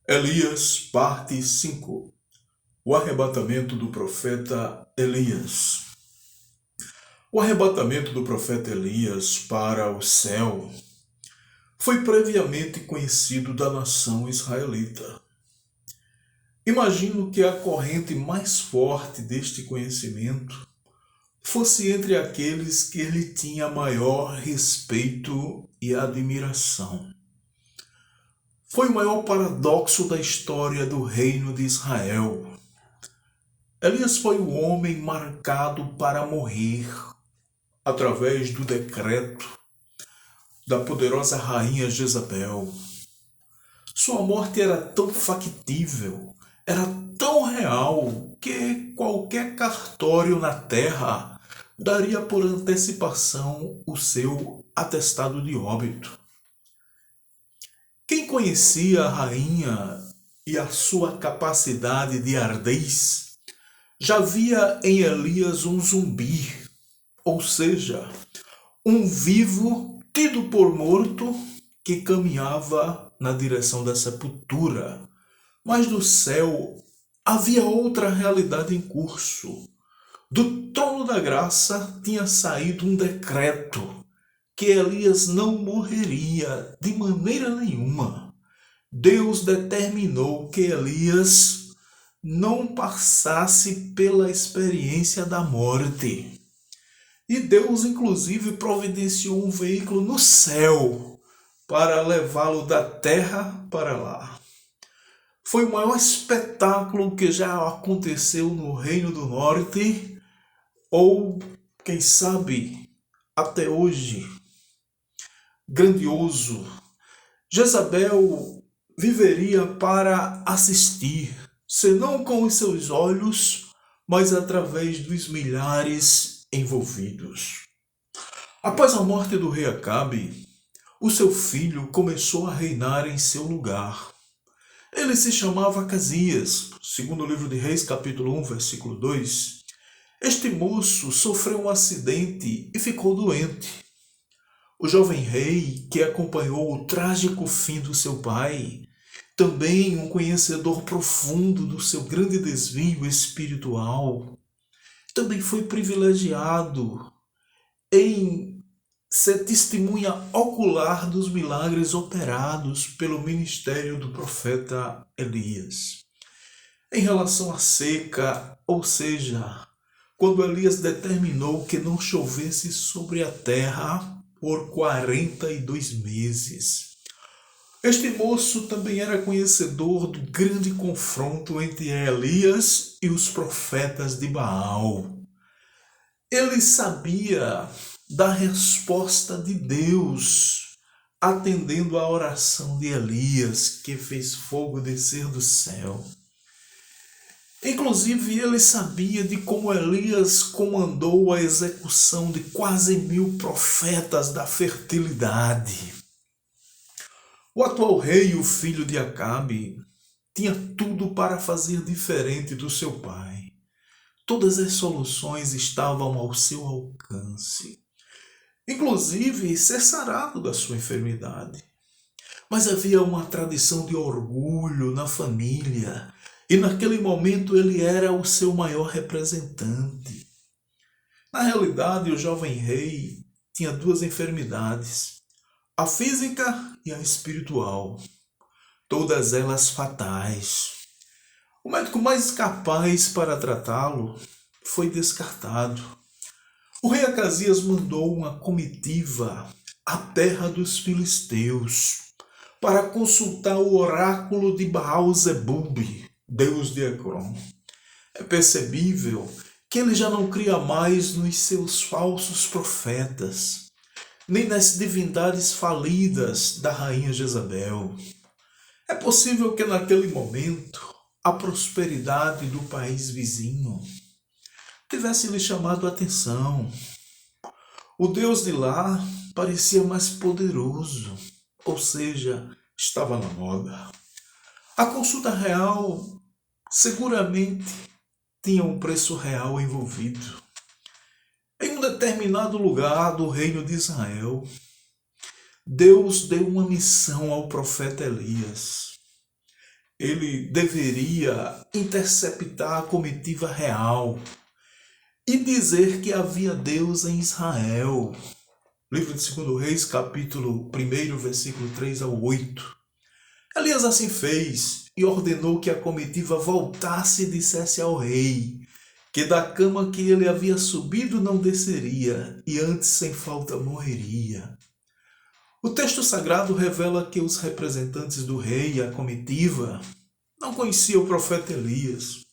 Elias, parte 5. O arrebatamento do profeta Elias. O arrebatamento do profeta Elias para o céu foi previamente conhecido da nação israelita. Imagino que a corrente mais forte deste conhecimento fosse entre aqueles que ele tinha maior respeito e admiração. Foi o maior paradoxo da história do reino de Israel. Elias foi o homem marcado para morrer através do decreto da poderosa rainha Jezabel. Sua morte era tão factível, era tão real, que qualquer cartório na terra daria por antecipação o seu atestado de óbito. Quem conhecia a rainha e a sua capacidade de ardez, já via em Elias um zumbi, ou seja, um vivo tido por morto que caminhava na direção da sepultura. Mas do céu havia outra realidade em curso. Do trono da graça tinha saído um decreto que Elias não morreria de maneira nenhuma. Deus determinou que Elias não passasse pela experiência da morte. E Deus, inclusive, providenciou um veículo no céu para levá-lo da terra para lá. Foi o maior espetáculo que já aconteceu no Reino do Norte, ou, quem sabe, até hoje. Grandioso. Jezabel viveria para assistir, senão com os seus olhos, mas através dos milhares envolvidos. Após a morte do rei Acabe, o seu filho começou a reinar em seu lugar. Ele se chamava Acasias, segundo o livro de Reis, capítulo 1, versículo 2. Este moço sofreu um acidente e ficou doente. O jovem rei, que acompanhou o trágico fim do seu pai, também um conhecedor profundo do seu grande desvio espiritual, também foi privilegiado em ser testemunha ocular dos milagres operados pelo ministério do profeta Elias. Em relação à seca, ou seja, quando Elias determinou que não chovesse sobre a terra por 42 meses. Este moço também era conhecedor do grande confronto entre Elias e os profetas de Baal. Ele sabia da resposta de Deus, atendendo à oração de Elias, que fez fogo descer do céu. Inclusive, ele sabia de como Elias comandou a execução de quase 1000 profetas da fertilidade. O atual rei, o filho de Acabe, tinha tudo para fazer diferente do seu pai. Todas as soluções estavam ao seu alcance. Inclusive, ser sarado da sua enfermidade. Mas havia uma tradição de orgulho na família, e naquele momento ele era o seu maior representante. Na realidade, o jovem rei tinha 2 enfermidades, a física e a espiritual, todas elas fatais. O médico mais capaz para tratá-lo foi descartado. O rei Acasias mandou uma comitiva à terra dos filisteus para consultar o oráculo de Baal-zebub, deus de Ecrom. É percebível que ele já não cria mais nos seus falsos profetas, nem nas divindades falidas da rainha Jezabel. É possível que naquele momento a prosperidade do país vizinho tivesse lhe chamado a atenção. O Deus de lá parecia mais poderoso, ou seja, estava na moda. A consulta real seguramente tinha um preço real envolvido. Em um determinado lugar do reino de Israel, Deus deu uma missão ao profeta Elias. Ele deveria interceptar a comitiva real e dizer que havia Deus em Israel. Livro de 2 Reis, capítulo 1, versículo 3 ao 8. Elias assim fez e ordenou que a comitiva voltasse e dissesse ao rei que da cama que ele havia subido não desceria e antes sem falta morreria. O texto sagrado revela que os representantes do rei e a comitiva não conheciam o profeta Elias,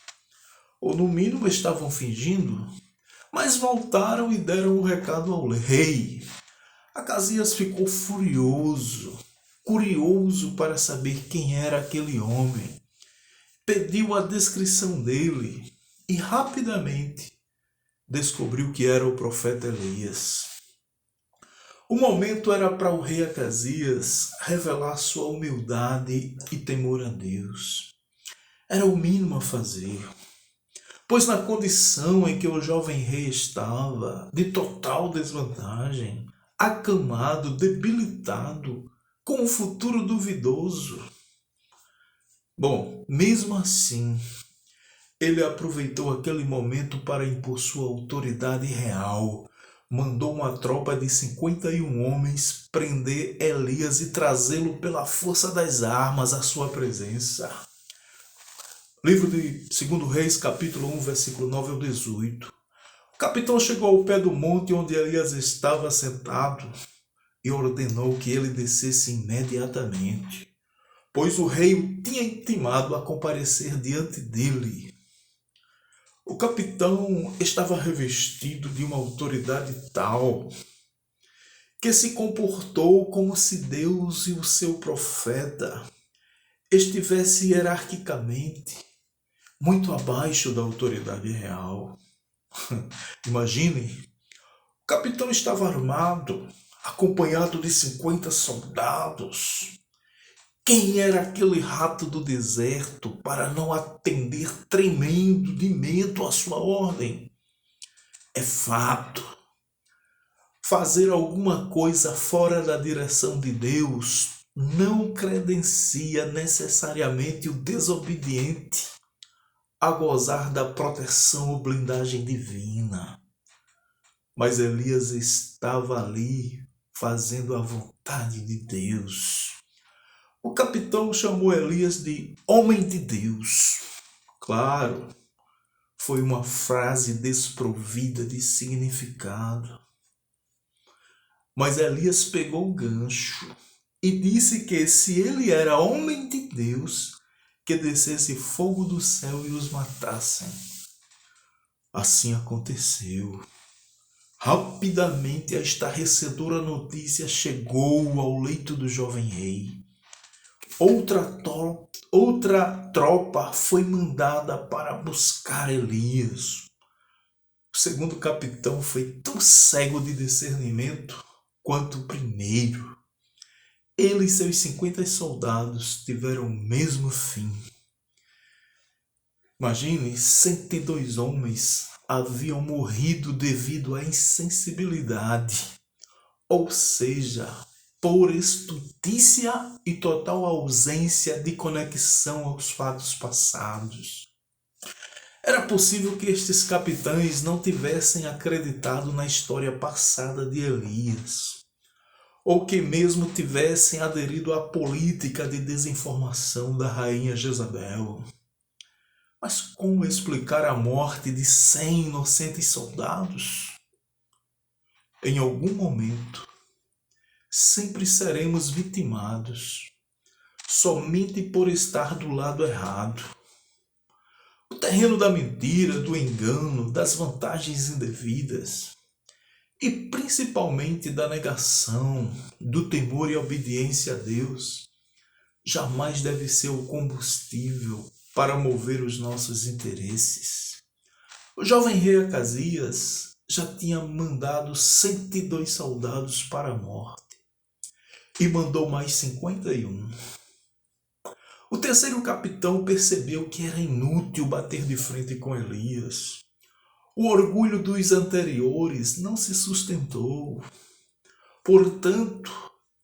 ou no mínimo estavam fingindo, mas voltaram e deram o recado ao rei. Acasias ficou furioso, curioso para saber quem era aquele homem. Pediu a descrição dele e rapidamente descobriu que era o profeta Elias. O momento era para o rei Acasias revelar sua humildade e temor a Deus. Era o mínimo a fazer, pois na condição em que o jovem rei estava, de total desvantagem, acamado, debilitado, com um futuro duvidoso. Bom, mesmo assim, ele aproveitou aquele momento para impor sua autoridade real. Mandou uma tropa de 51 homens prender Elias e trazê-lo pela força das armas à sua presença. Livro de 2 Reis, capítulo 1, versículo 9 ao 18. O capitão chegou ao pé do monte onde Elias estava sentado e ordenou que ele descesse imediatamente, pois o rei o tinha intimado a comparecer diante dele. O capitão estava revestido de uma autoridade tal que se comportou como se Deus e o seu profeta estivessem hierarquicamente muito abaixo da autoridade real. Imagine, o capitão estava armado, acompanhado de 50 soldados. Quem era aquele rato do deserto para não atender tremendo de medo à sua ordem? É fato. Fazer alguma coisa fora da direção de Deus não credencia necessariamente o desobediente a gozar da proteção ou blindagem divina. Mas Elias estava ali fazendo a vontade de Deus. O capitão chamou Elias de homem de Deus. Claro, foi uma frase desprovida de significado. Mas Elias pegou o gancho e disse que se ele era homem de Deus, que descesse fogo do céu e os matassem. Assim aconteceu. Rapidamente a estarrecedora notícia chegou ao leito do jovem rei. Outra tropa foi mandada para buscar Elias. O segundo capitão foi tão cego de discernimento quanto o primeiro. Ele e seus 50 soldados tiveram o mesmo fim. Imagine, 102 homens haviam morrido devido à insensibilidade, ou seja, por estultícia e total ausência de conexão aos fatos passados. Era possível que estes capitães não tivessem acreditado na história passada de Elias, ou que mesmo tivessem aderido à política de desinformação da rainha Jezabel. Mas como explicar a morte de 100 inocentes soldados? Em algum momento, sempre seremos vitimados, somente por estar do lado errado. O terreno da mentira, do engano, das vantagens indevidas e principalmente da negação, do temor e obediência a Deus, jamais deve ser o combustível para mover os nossos interesses. O jovem rei Acasias já tinha mandado 102 soldados para a morte e mandou mais 51. O terceiro capitão percebeu que era inútil bater de frente com Elias. O orgulho dos anteriores não se sustentou. Portanto,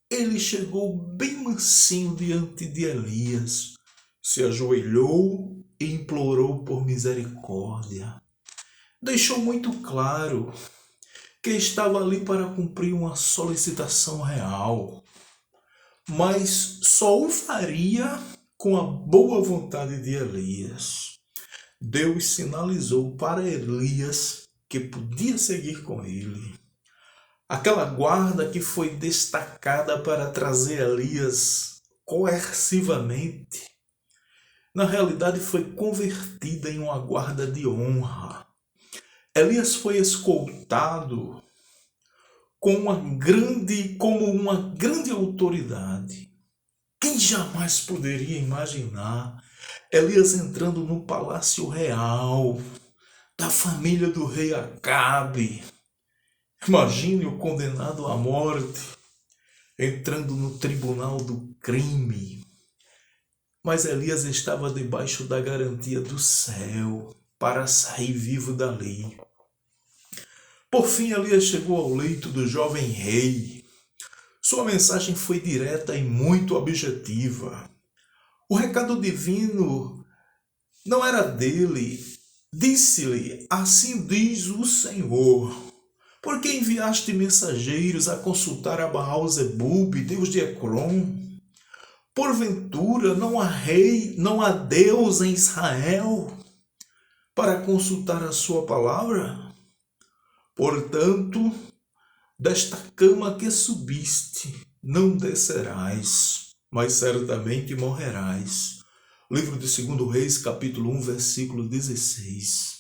ele chegou bem mansinho diante de Elias, se ajoelhou e implorou por misericórdia. Deixou muito claro que estava ali para cumprir uma solicitação real, mas só o faria com a boa vontade de Elias. Deus sinalizou para Elias que podia seguir com ele. Aquela guarda que foi destacada para trazer Elias coercivamente, na realidade foi convertida em uma guarda de honra. Elias foi escoltado como uma grande autoridade. Quem jamais poderia imaginar Elias entrando no palácio real da família do rei Acabe? Imagine o condenado à morte entrando no tribunal do crime. Mas Elias estava debaixo da garantia do céu para sair vivo dali. Por fim, Elias chegou ao leito do jovem rei. Sua mensagem foi direta e muito objetiva. O recado divino não era dele. Disse-lhe: assim diz o Senhor. Por que enviaste mensageiros a consultar a Baal-zebub, deus de Ecrom? Porventura não há rei, não há Deus em Israel para consultar a sua palavra? Portanto, desta cama que subiste, não descerás, mas certamente morrerás. Livro de 2 Reis, capítulo 1, versículo 16.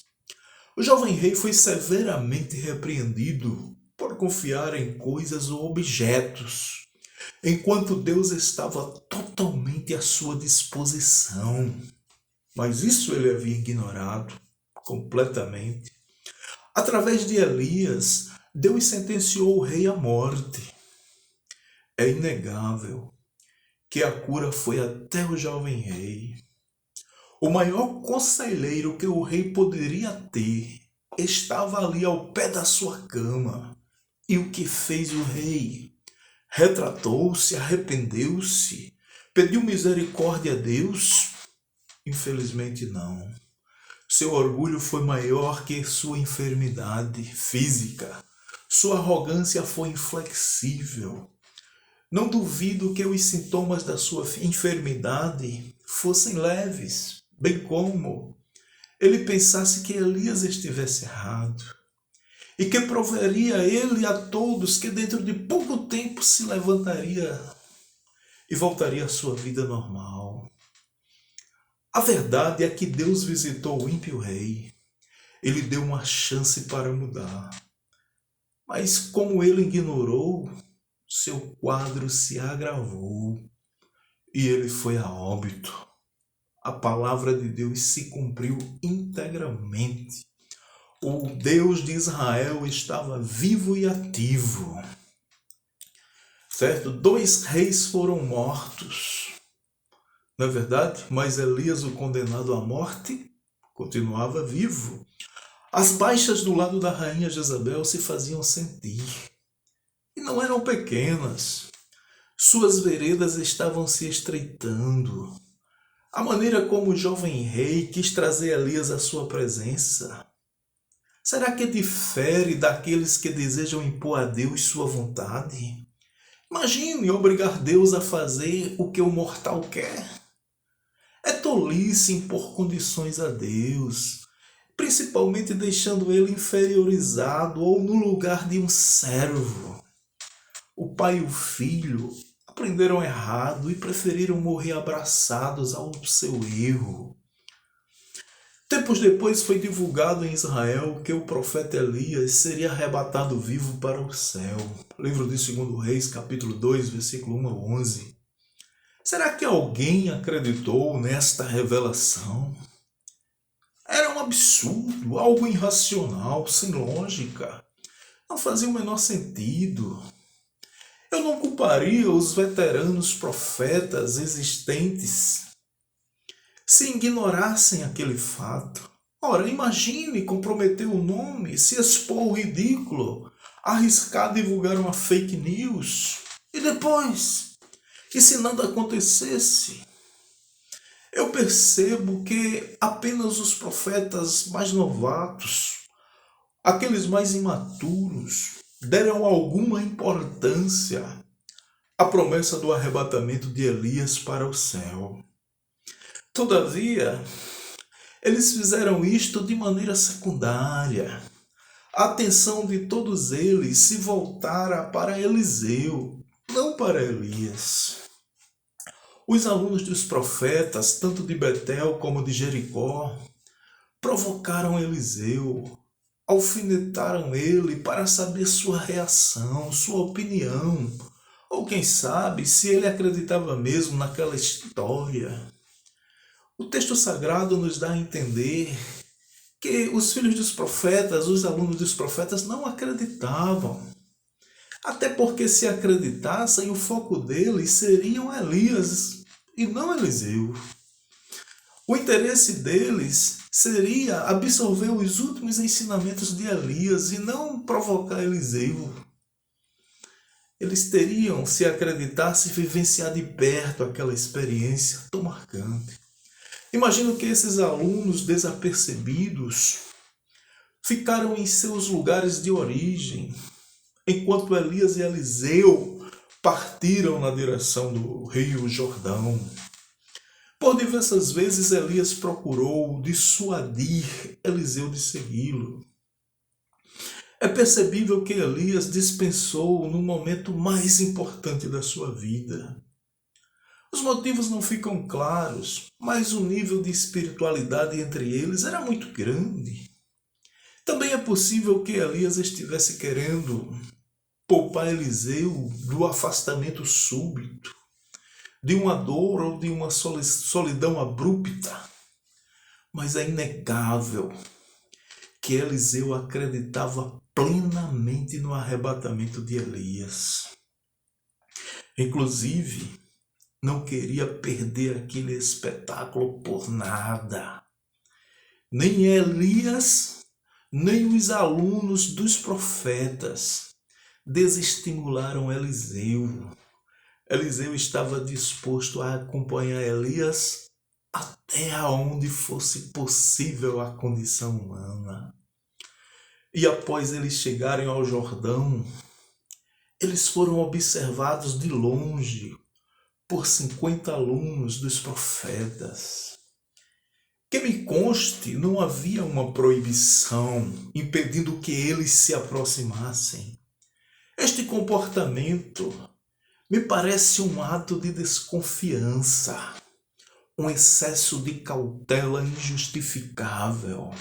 O jovem rei foi severamente repreendido por confiar em coisas ou objetos, enquanto Deus estava totalmente à sua disposição. Mas isso ele havia ignorado completamente. Através de Elias, Deus sentenciou o rei à morte. É inegável que a cura foi até o jovem rei. O maior conselheiro que o rei poderia ter estava ali ao pé da sua cama. E o que fez o rei? Retratou-se, arrependeu-se, pediu misericórdia a Deus? Infelizmente não. Seu orgulho foi maior que sua enfermidade física. Sua arrogância foi inflexível. Não duvido que os sintomas da sua enfermidade fossem leves, bem como ele pensasse que Elias estivesse errado e que proveria ele a todos que dentro de pouco tempo se levantaria e voltaria à sua vida normal. A verdade é que Deus visitou o ímpio rei. Ele deu uma chance para mudar. Mas como ele ignorou, seu quadro se agravou e ele foi a óbito. A palavra de Deus se cumpriu integralmente. O Deus de Israel estava vivo e ativo. Certo? 2 reis foram mortos. Não é verdade? Mas Elias, o condenado à morte, continuava vivo. As baixas do lado da rainha Jezabel se faziam sentir. E não eram pequenas. Suas veredas estavam se estreitando. A maneira como o jovem rei quis trazer Elias à sua presença, será que difere daqueles que desejam impor a Deus sua vontade? Imagine obrigar Deus a fazer o que o mortal quer. É tolice impor condições a Deus, principalmente deixando ele inferiorizado ou no lugar de um servo. O pai e o filho aprenderam errado e preferiram morrer abraçados ao seu erro. Tempos depois foi divulgado em Israel que o profeta Elias seria arrebatado vivo para o céu. Livro de 2 Reis, capítulo 2, versículo 1 a 11. Será que alguém acreditou nesta revelação? Era um absurdo, algo irracional, sem lógica. Não fazia o menor sentido. Eu não culparia os veteranos profetas existentes se ignorassem aquele fato. Ora, imagine comprometer o nome, se expor ao ridículo, arriscar divulgar uma fake news. E depois? E se nada acontecesse? eu percebo que apenas os profetas mais novatos, aqueles mais imaturos, deram alguma importância à promessa do arrebatamento de Elias para o céu. Todavia, eles fizeram isto de maneira secundária. A atenção de todos eles se voltara para Eliseu, não para Elias. Os alunos dos profetas, tanto de Betel como de Jericó, provocaram Eliseu, alfinetaram ele para saber sua reação, sua opinião, ou quem sabe se ele acreditava mesmo naquela história. O texto sagrado nos dá a entender que os filhos dos profetas, os alunos dos profetas, não acreditavam. Até porque se acreditassem, o foco deles seriam Elias e não Eliseu. O interesse deles seria absorver os últimos ensinamentos de Elias e não provocar Eliseu. Eles teriam, se acreditassem, vivenciado de perto aquela experiência tão marcante. Imagino que esses alunos desapercebidos ficaram em seus lugares de origem, enquanto Elias e Eliseu partiram na direção do rio Jordão. Por diversas vezes Elias procurou dissuadir Eliseu de segui-lo. É percebível que Elias dispensou no momento mais importante da sua vida. Os motivos não ficam claros, mas o nível de espiritualidade entre eles era muito grande. Também é possível que Elias estivesse querendo poupar Eliseu do afastamento súbito, de uma dor ou de uma solidão abrupta. Mas é inegável que Eliseu acreditava plenamente no arrebatamento de Elias. Inclusive, não queria perder aquele espetáculo por nada. Nem Elias, nem os alunos dos profetas desestimularam Eliseu. Eliseu estava disposto a acompanhar Elias até aonde fosse possível a condição humana. E após eles chegarem ao Jordão, eles foram observados de longe por 50 alunos dos profetas. Que me conste, não havia uma proibição impedindo que eles se aproximassem. Este comportamento me parece um ato de desconfiança, um excesso de cautela injustificável.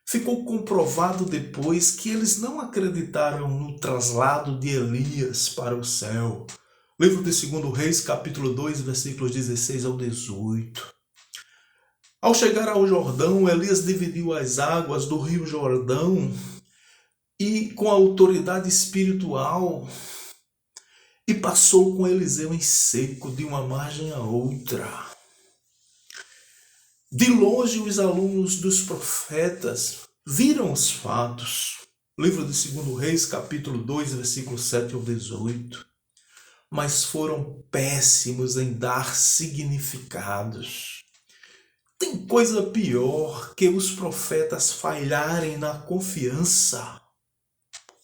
Ficou comprovado depois que eles não acreditaram no traslado de Elias para o céu. Livro de 2 Reis, capítulo 2, versículos 16 ao 18. Ao chegar ao Jordão, Elias dividiu as águas do rio Jordão e, com a autoridade espiritual, e passou com Eliseu em seco de uma margem a outra. De longe, os alunos dos profetas viram os fatos. Livro de 2 Reis, capítulo 2, versículos 7 ao 18. Mas foram péssimos em dar significados. Tem coisa pior que os profetas falharem na confiança,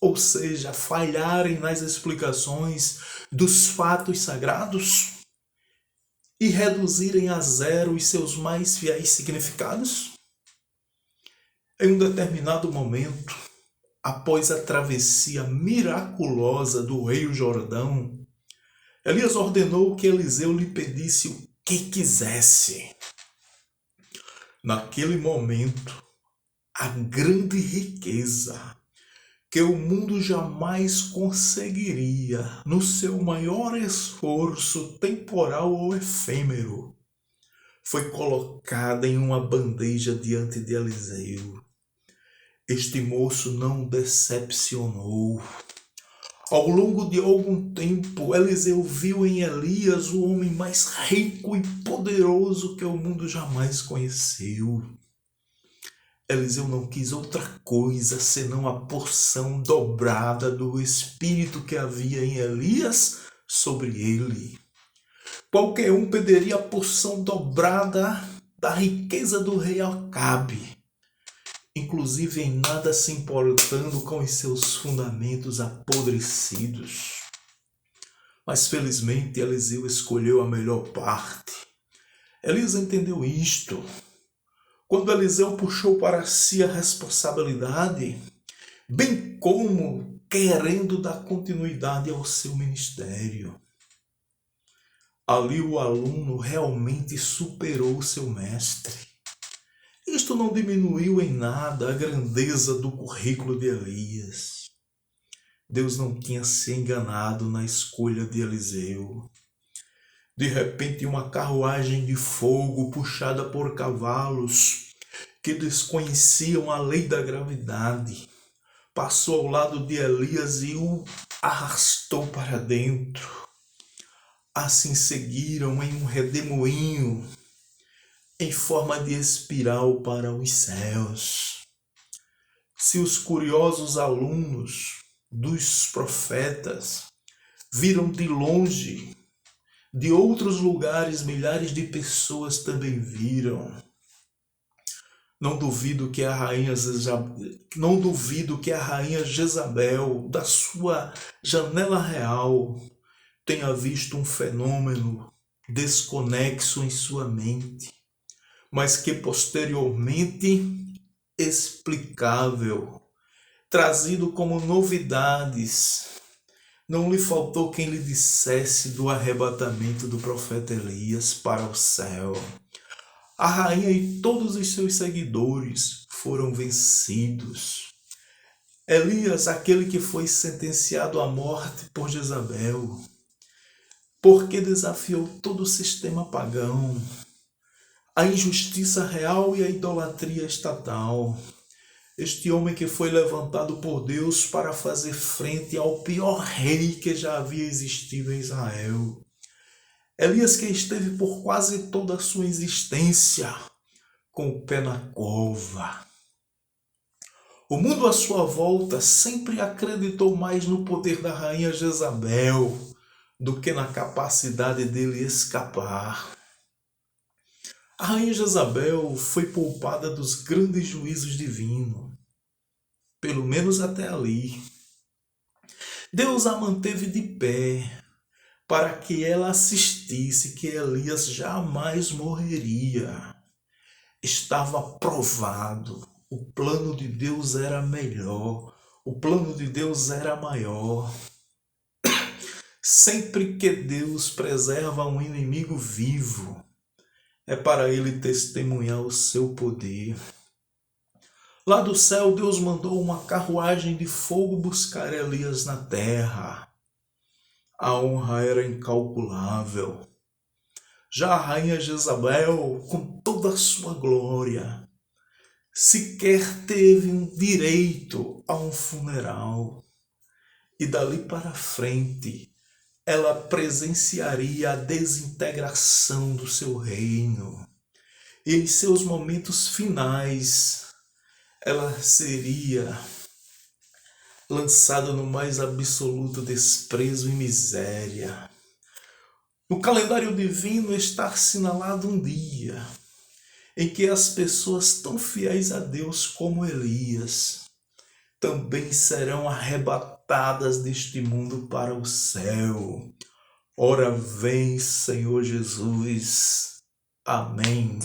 ou seja, falharem nas explicações dos fatos sagrados e reduzirem a zero os seus mais fiéis significados? Em um determinado momento, após a travessia miraculosa do rio Jordão, Elias ordenou que Eliseu lhe pedisse o que quisesse. Naquele momento, a grande riqueza que o mundo jamais conseguiria no seu maior esforço temporal ou efêmero foi colocada em uma bandeja diante de Eliseu. Este moço não decepcionou. Ao longo de algum tempo, Eliseu viu em Elias o homem mais rico e poderoso que o mundo jamais conheceu. Eliseu não quis outra coisa senão a porção dobrada do espírito que havia em Elias sobre ele. Qualquer um perderia a porção dobrada da riqueza do rei Acabe, inclusive em nada se importando com os seus fundamentos apodrecidos. Mas felizmente Eliseu escolheu a melhor parte. Elias entendeu isto. Quando Eliseu puxou para si a responsabilidade, bem como querendo dar continuidade ao seu ministério. Ali o aluno realmente superou seu mestre. Isto não diminuiu em nada a grandeza do currículo de Elias. Deus não tinha se enganado na escolha de Eliseu. De repente, uma carruagem de fogo puxada por cavalos que desconheciam a lei da gravidade passou ao lado de Elias e o arrastou para dentro. Assim seguiram em um redemoinho em forma de espiral para os céus. Se os curiosos alunos dos profetas viram de longe, de outros lugares milhares de pessoas também viram. Não duvido que a rainha Jezabel, da sua janela real, tenha visto um fenômeno desconexo em sua mente, mas que posteriormente explicável, trazido como novidades. Não lhe faltou quem lhe dissesse do arrebatamento do profeta Elias para o céu. A rainha e todos os seus seguidores foram vencidos. Elias, aquele que foi sentenciado à morte por Jezabel, porque desafiou todo o sistema pagão, a injustiça real e a idolatria estatal. Este homem que foi levantado por Deus para fazer frente ao pior rei que já havia existido em Israel. Elias, que esteve por quase toda a sua existência com o pé na cova. O mundo à sua volta sempre acreditou mais no poder da rainha Jezabel do que na capacidade dele escapar. A rainha Jezabel foi poupada dos grandes juízos divinos, pelo menos até ali. Deus a manteve de pé para que ela assistisse que Elias jamais morreria. Estava provado, o plano de Deus era melhor, o plano de Deus era maior. Sempre que Deus preserva um inimigo vivo, é para ele testemunhar o seu poder. Lá do céu, Deus mandou uma carruagem de fogo buscar Elias na terra. A honra era incalculável. Já a rainha Jezabel, com toda a sua glória, sequer teve um direito a um funeral. E dali para frente, ela presenciaria a desintegração do seu reino. E em seus momentos finais, ela seria lançada no mais absoluto desprezo e miséria. No calendário divino está assinalado um dia em que as pessoas tão fiéis a Deus como Elias também serão arrebatadas deste mundo para o céu. Ora vem, Senhor Jesus. Amém.